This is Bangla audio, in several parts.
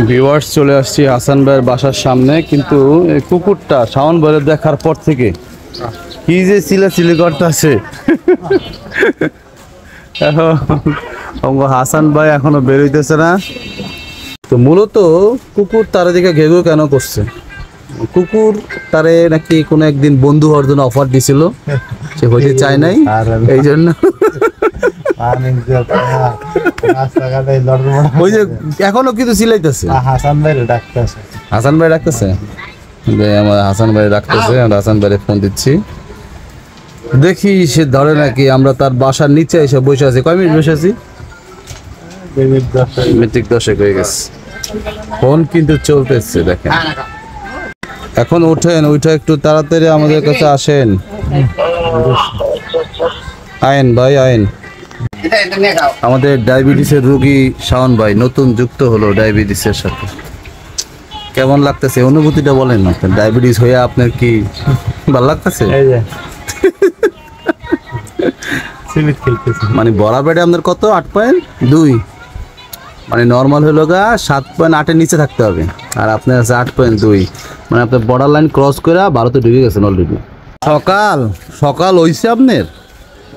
ভিউয়ার্স চলে আসছি হাসান ভাইয়ের বাসার সামনে, কিন্তু এই কুকুরটা শাওন ভাইয়ের দেখার পর থেকে কি যে চিলাচিলি করতেছে। হাসান ভাই এখনো বেরোইতেছে না। তো মূলত কুকুর তার দিকে ঘেঘু কেন করছে? কুকুর তারে নাকি কোনো একদিন বন্ধু হওয়ার জন্য অফার দিছিল, সে হইতে চায় নাই, এই জন্য ওই যে এখনো কিন্তু চিলাইতেছে। হাসান ভাই ডাকতেছে, হাসান ভাই ডাকতেছে, আমার হাসান ভাই ডাকতেছে, আমরা হাসান ভাইয়ের ফোন দিচ্ছি, দেখি সে ধরে নাকি। আমরা তার বাসার নিচে এসে বসে আছি। কয় মিনিট বসে আছি? মিনিট 10 হয়ে গেছে, ফোন কিন্তু চলতেছে। দেখেন এখন ওঠেন, ওইটা একটু তাড়াতাড়ি আমাদের কাছে আসেন। আইন ভাই আইন। আমাদের ডায়াবেটিসের রোগী শাওন ভাই নতুন যুক্ত হলো ডায়াবেটিসের সাথে। কেমন লাগতেছে অনুভূতিটা বলেন না, ডায়াবেটিস হয়ে আপনার কি ভালো লাগতেছে? মানে বড়া পেটে আপনার কত 8.2, মানে নর্মাল হলো গা 7.8-এর নিচে থাকতে হবে, আর আপনার আছে 8.2, মানে আপনার বর্ডার লাইন ক্রস করে ভারতে ঢুকে গেছেন অলরেডি। সকাল সকাল হইছে আপনার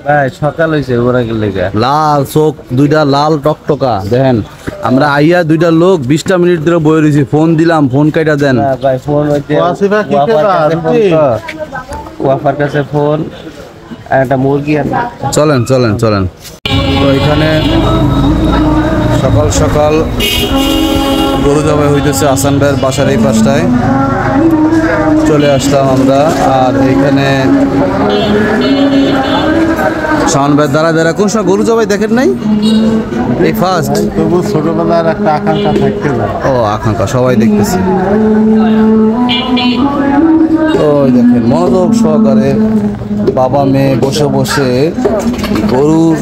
ভাই, সকাল হইছে ওরা গেলে লাল চোখ দুইটা লাল টকটকা। দেখেন আমরা আইয়া দুইটা লোক 20টা মিনিট ধরে বয়ে রয়েছি, ফোন দিলাম, ফোন কাটা দেন। ভাই ফোন ওয়াফার কাছে ফোন আর একটা মুরগি আর চলেন চলেন চলেন। তো এখানে সকাল সকাল গরু জবাই হইতেছে হাসান ভাইয়ের বাসার এই পাশটায় চলে আসলাম আমরা। আর এইখানে শাওন ভাই দাঁড়া দাঁড়া কোন সময় গরু জবাই দেখেন নাই? এই ফার্স্ট। তবু ছোটবেলার একটা আকাঙ্ক্ষা থাকতে পারে। ও আকাঙ্ক্ষা সবাই দেখতেছি। ওই দেখেন মনোযোগ সহকারে বাবা মেয়ে বসে বসে গরুর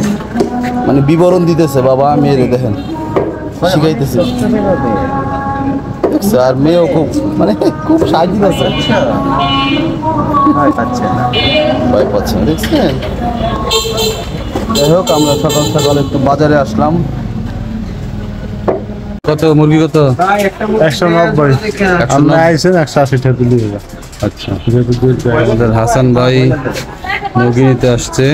মানে বিবরণ দিতেছে বাবা মেয়েরে। দেখেন শিখাইতেছে, আর মেয়েও খুব মানে খুব সাহায্য আছে, ভয় পাচ্ছে না, দেখছেন? যাই হোক আমরা সকাল সকাল একটু বাজারে আসলাম। কত মুরগি কত? 190। আপনি আইছেন 180 টাকা দিলে। আচ্ছা, আমাদের হাসান ভাই মুরগি নিতে আসছে।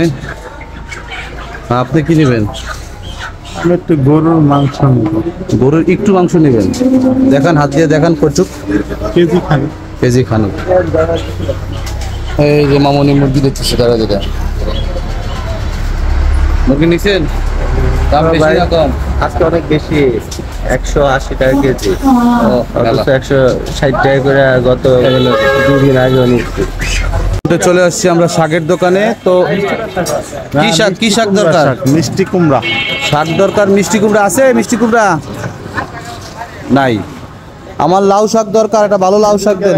আপনি কি নেবেন? আমি একটু গরুর মাংস নেব। গরুর একটু মাংস নেবেন? দেখান, হাত দিয়ে দেখান কচুক। কেজি খান? কেজি খান। এই যে মামনি মুরগি দিচ্ছে তারা যেটা মুরগি নিছেন, দাম বেশি না কম? আজকে অনেক বেশি, 180 টাকা কেজি। 160 টাকা করে গত 2 দিন আগে নিচ্ছি। চলে আসছি আমরা শাকের দোকানে। তো কি শাক, কি শাক দরকার? মিষ্টি কুমড়া শাক দরকার। মিষ্টি কুমড়া আছে? মিষ্টি কুমড়া নাই। আমার লাউ শাক দরকার, একটা ভালো লাউ শাক দেন।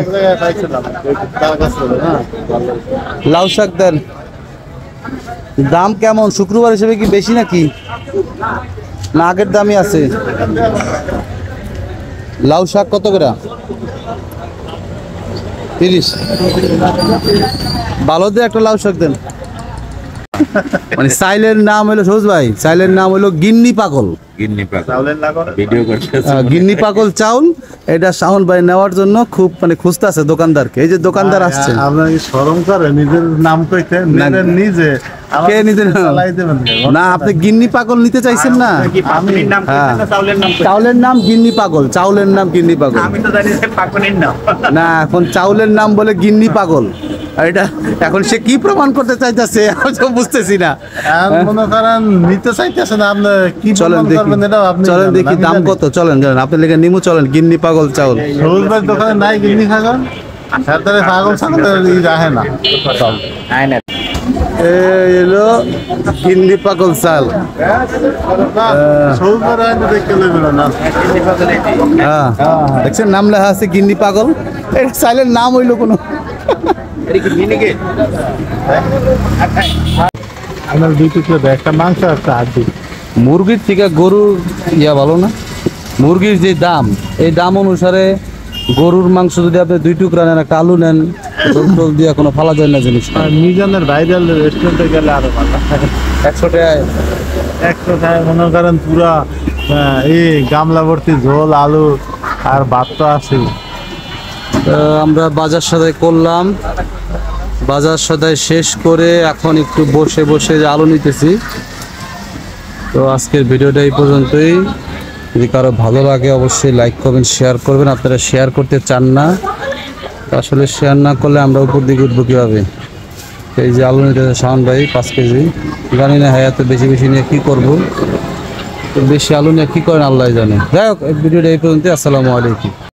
লাউ শাক দেন। দাম কেমন? শুক্রবার হিসেবে কি বেশি নাকি না আগের দামই আছে? লাউ শাক কত করে? 30। ভালো দিয়ে একটা লাউ শাক দেন। মানে সাইলের নাম হলো সবুজ ভাই, সাইলের নাম হলো গিন্নি পাগল। গিন্নি পাগল চাউল। এটা শাওন ভাই নেওয়ার জন্য খুব মানে খুঁজতেছে দোকানদারকে। এই যে দোকানদার আসছে। আপনার কি শরম করে নিজের নাম কইতে? নিজে কে নিজে না, আপনি গিন্নি পাগল নিতে চাইছেন না? চাউলের নাম গিন্নি পাগল, চাউলের নাম গিন্নি পাগল। না, এখন চাউলের নাম বলে গিন্নি পাগল। আর এটা এখন সে কি প্রমাণ করতে চাইতেছে আমি তো বুঝতেছি না। মনে করেন নিতে চাইতেছেন আপনি, কি চলেন দেখি, চলেন দেখি দাম কত। চলেন চলেন আপনি লেগে নিমু, চলেন গিন্নি পাগল চাউল। সবুজ ভাই দোকানে নাই গিন্নি পাগল? পাগল ছাগল রাখে না। এলো গিন্নি পাগল চাল। হ্যাঁ দেখছেন নাম লেখা আছে গিন্নি পাগল। এই চাইলের নাম হইলো কোনো একটা মাংস একটা হাড্ডি। মুরগির থেকে গরুর ইয়া ভালো না? মুরগির যে দাম, এই দাম অনুসারে গরুর মাংস যদি আপনি 2 টুকরা নেন, একটা আলু নেন, টোল দিয়ে কোনো ফালা যায় না জিনিস। মিজানের ভাইরাল রেস্টুরেন্টে গেলে আরো ভালো। 100 টাকায় এক কথায় মনে করেন পুরা এই গামলা ভর্তি ঝোল আলু আর ভাত তো আছে। আমরা বাজার সদাই করলাম, বাজার সদাই শেষ করে এখন একটু বসে বসে যে আলু নিতেছি। তো আজকের ভিডিওটা এই পর্যন্তই। যদি কারো ভালো লাগে অবশ্যই লাইক করবেন, শেয়ার করবেন। আপনারা শেয়ার করতে চান না, আসলে শেয়ার না করলে আমরা উপর দিকে উঠবো কীভাবে। এই যে আলু নিতেছে শাওন ভাই 5 কেজি, জানি না হ্যাঁ এত বেশি বেশি নিয়ে কী করবো, বেশি আলু নিয়ে কী করেন আল্লাহ জানে। যাই হোক, ভিডিওটা এই পর্যন্ত। আসসালামু আলাইকুম।